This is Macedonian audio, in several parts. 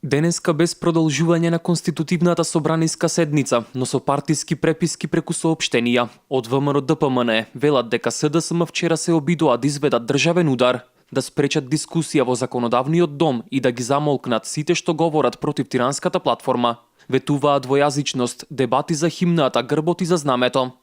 Денеска без продолжување на конститутивната собраниска седница, но со партиски преписки преку соопштенија од ВМРО ДПМН велат дека СДСМ вчера се обидоа да изведат државен удар, да спречат дискусија во законодавниот дом и да ги замолкнат сите што говорат против тиранската платформа. Ветуваа двојазичност, дебати за химната, грбот и за знамето.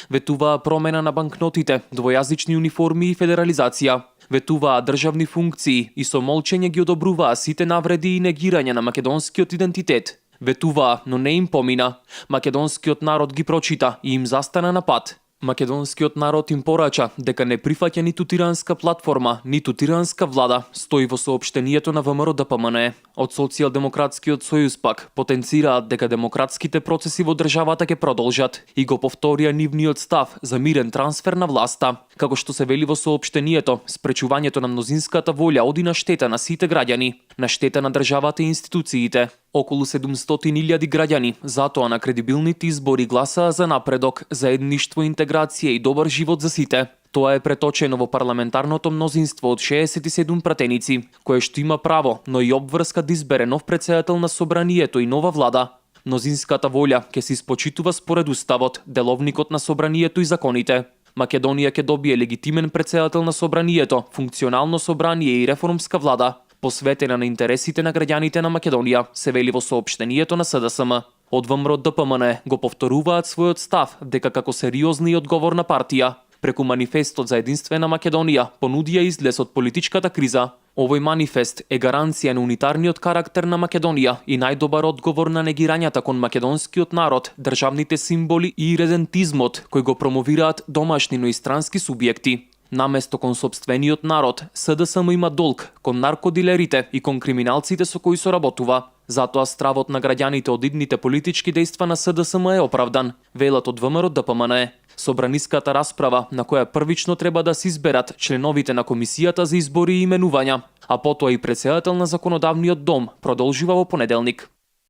Ветуваа промена на банкнотите, двојазични униформи и федерализација. Ветуваа државни функции и со молчење ги одобруваа сите навреди и негирање на македонскиот идентитет. Ветуваа, но не им помина. Македонскиот народ ги прочита и им застана на пат. Македонскиот народ им порача дека не прифаќа ниту тиранска платформа, ниту тиранска влада, стои во соопштението на ВМРО ДПМН. Од Социјалдемократскиот сојуз пак потенцираат дека демократските процеси во државата ќе продолжат и го повторија нивниот став за мирен трансфер на власта. Како што се вели во соопштението, спречувањето на мнозинската волја оди на штета на сите граѓани, на штета на државата и институциите. Околу 700.000 граѓани затоа на кредибилните избори гласаа за напредок, заедништво, интеграција и добар живот за сите. Тоа е преточено во парламентарното мнозинство од 67 пратеници, кое што има право, но и обврска да избере нов претседател на собранието и нова влада. Мнозинската волја ќе се испочитува според уставот, деловникот на собранието и законите. Македонија ќе добие легитимен претседател на собранието, функционално собрание и реформска влада, посветена на интересите на граѓаните на Македонија, се вели во соопштението на СДСМ. Од ВМРО ДПМН го повторуваат својот став дека како сериозна и одговорна партија, преку манифестот за единствена Македонија понудија излез од политичката криза. Овој манифест е гаранција на унитарниот карактер на Македонија и најдобар одговор на негирањата кон македонскиот народ, државните символи и иредентизмот кој го промовираат домашни, но и странски субјекти. Наместо кон сопствениот народ, СДСМ има долг кон наркодилерите и кон криминалците со кои соработува. Затоа стравот на граѓаните од идните политички дејства на СДСМ е оправдан, велат од ВМРО ДПМН. Собраниската расправа, на која првично треба да се изберат членовите на Комисијата за избори и именувања, а потоа и претседател на Законодавниот дом, продолжува во понеделник.